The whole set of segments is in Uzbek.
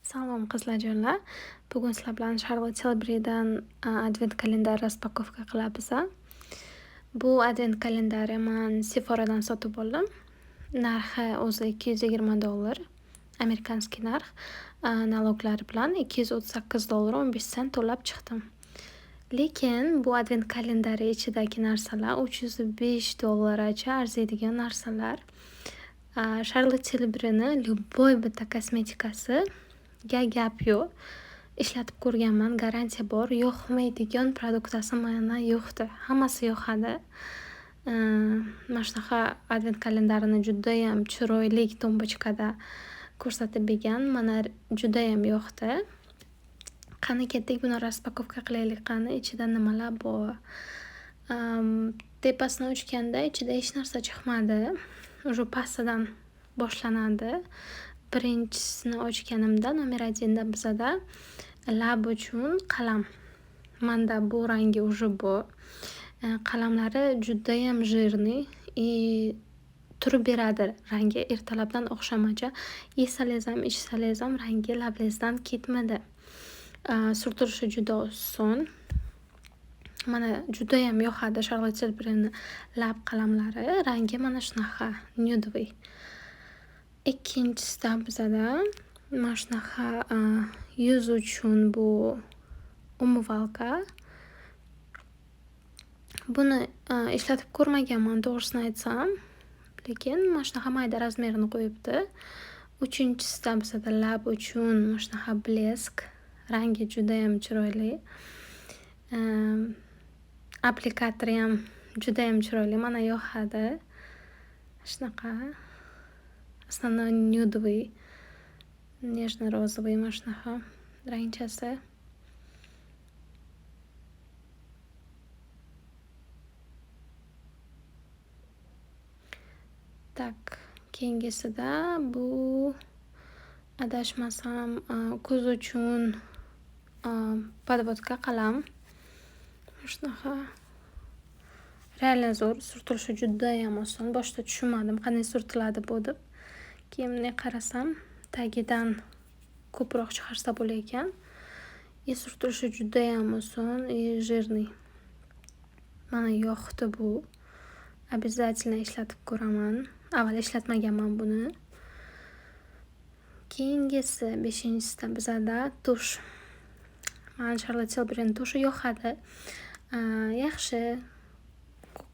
Salom qizlarjonlar. Bugun sizlar bilan Charlotte Tilbury'dan advent kalendar raspakovka qilamiz. Bu advent kalendari man Sephoradan sotib oldim. Narxi o'zi $220. Amerikanskiy narx. Naloglar bilan $238.15 to'lab chiqdim. Lekin bu advent kalendari ichidagi narsalar $305 arziydigan narsalar. Charlotte Tilbury'ni любой bitta kosmetikasi gap yo'q. Ishlatib ko'rganman, garantiya bor. Yoqmaydigan produktasi mana yo'qdi. Hammasi yoqadi. Mana shunaqa advent kalendarini judayam chiroyli tombochkada ko'rsatib bergan. Mana judayam yoqdi. Qani ketdik, buni raspakovka qilaylik. Qani ichida nimalar bor? Tepasini ochganda ichida hech narsa chiqmadi. Уже pastidan boshlanadi. Birinchisini ochganimda nomer 1da bizada lab uchun qalam. Manda bu rangi уже bor. Qalamlari judayam жирный и turib beradi rangi ertalabdan oqshomgacha. Yesangiz ham, ichsangiz ham rangi lablingizdan ketmadi. Surtilishi juda oson. Mana judayam yoqadi Charlotte Tilbury'ni lab qalamlari. Rangi mana shunaqa nude. Ikkinchisida bizada mana shunaqa yuz uchun bu umyvalka. Buni ishlatib ko'rmaganman, to'g'risini aytsam. Lekin mana shunaqa mayda razmerini qo'yibdi. Uchinchisida bizada lab uchun mana shunaqa blesk. Rangi judayam chiroyli. Applikatori ham judayam chiroyli. Mana yoqadi. Shunaqa. Основной nude, нежно-розовый mana shunaqa rangchasi. Tak, keyingisida bu adashmasam ko'z uchun podvodka qalam. Shunaqa reально zo'r, surtilishi judayam oson. Boshida tushunmadim qanday surtiladi bu deb. Keyin bunday qarasam, tagidan ko'proq chiqarsa bo'lar ekan. Surtilishi judayam oson, жирный. Mana yoqdi bu. Обязательно ishlatib ko'raman. Avval ishlatmaganman buni. Keyingisi 5-chisida bizada tush. Mana Charlotte Tilbury'ning tushi yoqadi. Yaxshi.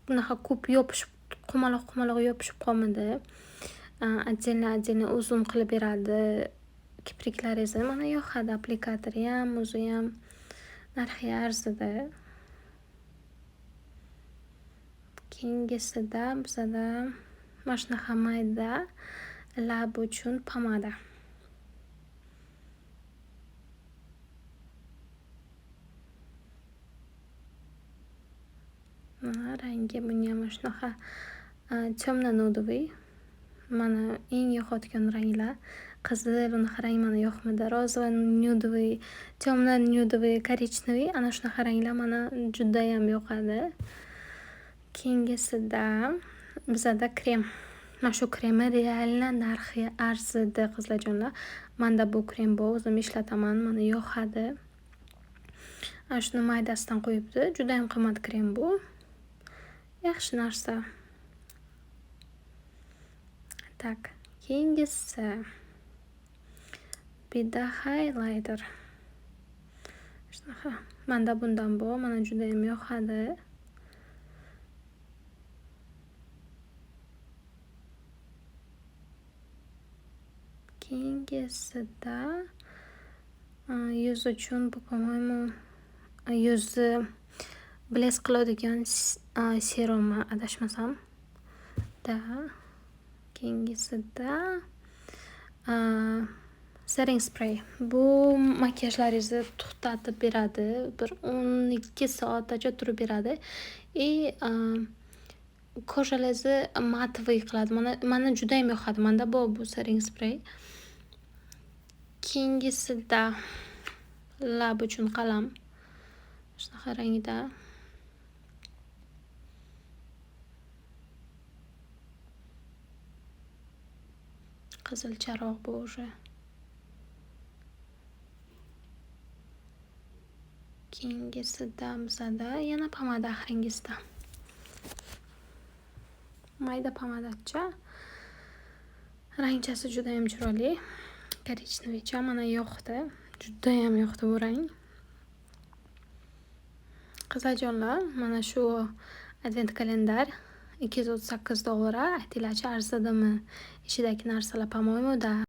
Bunaqa ko'p yopishib, qumaloq yopishib qolmadi. Отдельно uzun qilib beradi kipriklaringizni. Mana yoqadi. Applikatori ham, o'zi ham narxi arzidi. Keyingisida bizada mana shunaqa mayda lab uchun pomada. Mana rangi bunga mana shunaqa temno-nude. Mana eng yoqadigan ranglar. Qizil unaqa rang mana yoqmadi. Rozova nude, temno-nude, korичневый. Ana shunaqa ranglar mana judayam yoqadi. Keyingisida bizada krem. Mana shu kremni reально narxi arzidi qizlarjonlar. Menda bu krem bor, o'zim ishlataman. Mana yoqadi. Ana shuni maydasidan qo'yibdi. Judayam qimmat krem bu. Yaxshi narsa. Tak, keyingisi bitta highlighter. Shunaqa. Menda bundan bor, mana judayam yoqadi. Keyingisida yuz uchun bu по-моему yuzni blesk qiladigan serum adashmasam. Keyingisida setting spray. Bu makiyajlaringizni to'xtatib beradi. Bir 12 soatgacha turib beradi. Ko'zangizni matviy qiladi. Mana judayam yoqadi. Menda bor bu setting spray. Keyingisida lab uchun qalam. Shunaqa rangda. Qizil charog' bu уже. Keyingisida bizada yana pomada oxirgisida. Mayda pomadacha. Rangchasi juda ham chiroyli. Korичневыйcha mana yoqdi. Juda ham yoqdi bu rang. Qizajonlar, mana shu advent kalendar $238. Aytinglarchi arzidimi? Ichidagi narsalar, по-моему, да.